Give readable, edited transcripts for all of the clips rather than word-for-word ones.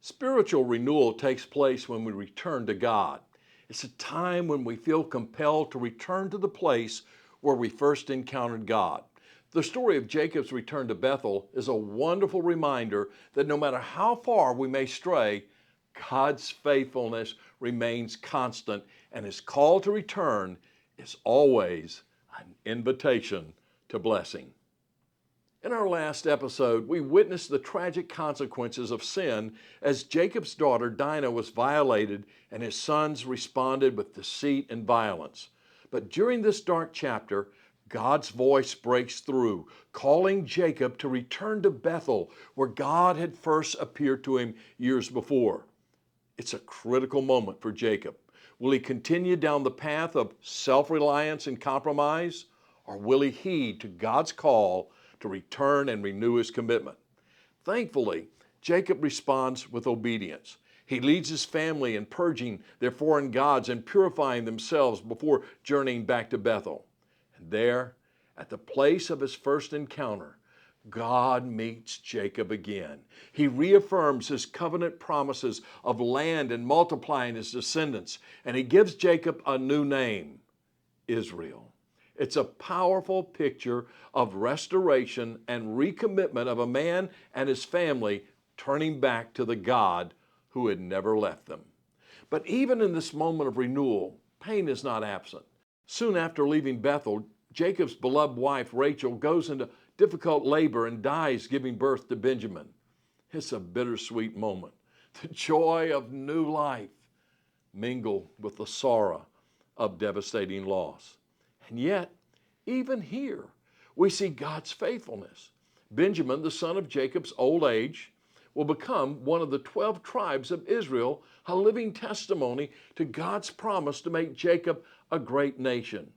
Spiritual renewal takes place when we return to God. It's a time when we feel compelled to return to the place where we first encountered God. The story of Jacob's return to Bethel is a wonderful reminder that no matter how far we may stray, God's faithfulness remains constant, and His call to return is always an invitation to blessing. In our last episode, we witnessed the tragic consequences of sin as Jacob's daughter Dinah was violated and his sons responded with deceit and violence. But during this dark chapter, God's voice breaks through, calling Jacob to return to Bethel, where God had first appeared to him years before. It's a critical moment for Jacob. Will he continue down the path of self-reliance and compromise, or will he heed to God's call to return and renew his commitment? Thankfully, Jacob responds with obedience. He leads his family in purging their foreign gods and purifying themselves before journeying back to Bethel. And there, at the place of his first encounter, God meets Jacob again. He reaffirms his covenant promises of land and multiplying his descendants, and he gives Jacob a new name, Israel. It's a powerful picture of restoration and recommitment of a man and his family turning back to the God who had never left them. But even in this moment of renewal, pain is not absent. Soon after leaving Bethel, Jacob's beloved wife Rachel goes into difficult labor and dies giving birth to Benjamin. It's a bittersweet moment. The joy of new life mingled with the sorrow of devastating loss. And yet, even here, we see God's faithfulness. Benjamin, the son of Jacob's old age, will become one of the 12 tribes of Israel, a living testimony to God's promise to make Jacob a great nation.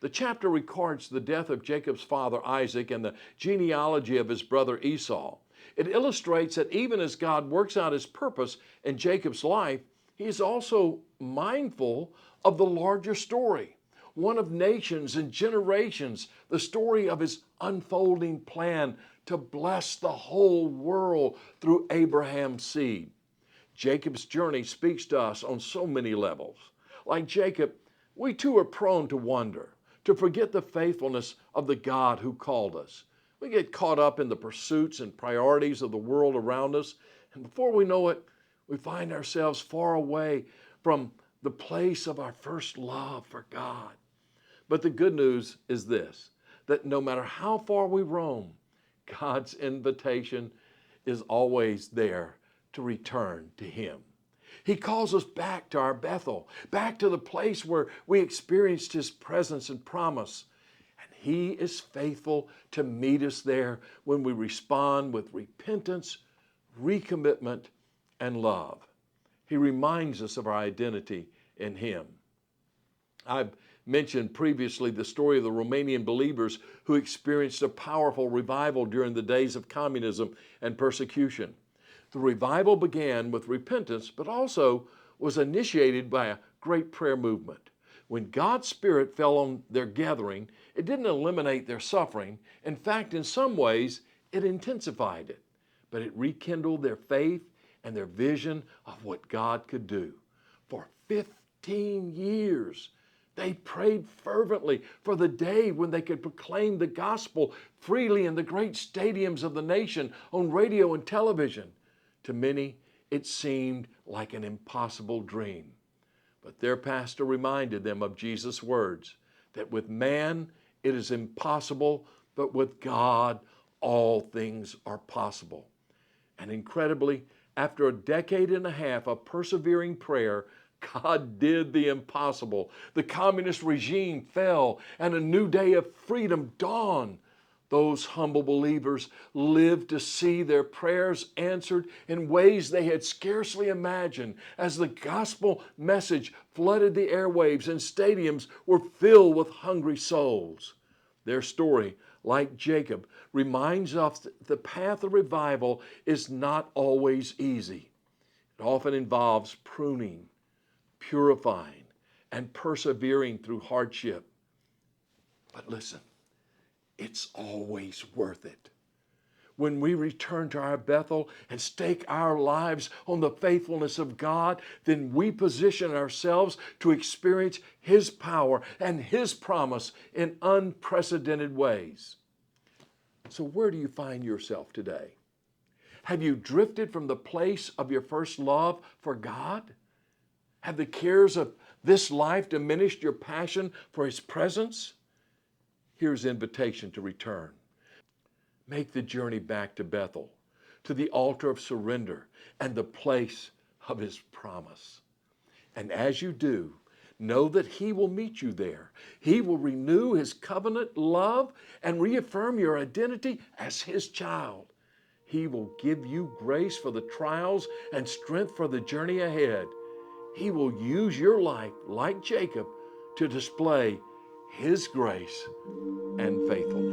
The chapter records the death of Jacob's father Isaac and the genealogy of his brother Esau. It illustrates that even as God works out his purpose in Jacob's life, he is also mindful of the larger story, one of nations and generations, the story of his unfolding plan to bless the whole world through Abraham's seed. Jacob's journey speaks to us on so many levels. Like Jacob, we too are prone to wonder, to forget the faithfulness of the God who called us. We get caught up in the pursuits and priorities of the world around us, and before we know it, we find ourselves far away from the place of our first love for God. But the good news is this, that no matter how far we roam, God's invitation is always there to return to Him. He calls us back to our Bethel, back to the place where we experienced His presence and promise. And He is faithful to meet us there when we respond with repentance, recommitment, and love. He reminds us of our identity in Him. I've mentioned previously the story of the Romanian believers who experienced a powerful revival during the days of communism and persecution. The revival began with repentance, but also was initiated by a great prayer movement. When God's Spirit fell on their gathering, it didn't eliminate their suffering. In fact, in some ways, it intensified it. But it rekindled their faith and their vision of what God could do. For 15 years, they prayed fervently for the day when they could proclaim the gospel freely in the great stadiums of the nation on radio and television. To many, it seemed like an impossible dream. But their pastor reminded them of Jesus' words, that with man it is impossible, but with God all things are possible. And incredibly, after a decade and a half of persevering prayer, God did the impossible. The communist regime fell and a new day of freedom dawned. Those humble believers lived to see their prayers answered in ways they had scarcely imagined as the gospel message flooded the airwaves and stadiums were filled with hungry souls. Their story, like Jacob, reminds us that the path of revival is not always easy. It often involves pruning, purifying, and persevering through hardship. But listen, it's always worth it. When we return to our Bethel and stake our lives on the faithfulness of God, then we position ourselves to experience His power and His promise in unprecedented ways. So where do you find yourself today? Have you drifted from the place of your first love for God? Have the cares of this life diminished your passion for His presence? Here's the invitation to return. Make the journey back to Bethel, to the altar of surrender and the place of His promise. And as you do, know that He will meet you there. He will renew His covenant love and reaffirm your identity as His child. He will give you grace for the trials and strength for the journey ahead. He will use your life, like Jacob, to display His grace and faithfulness.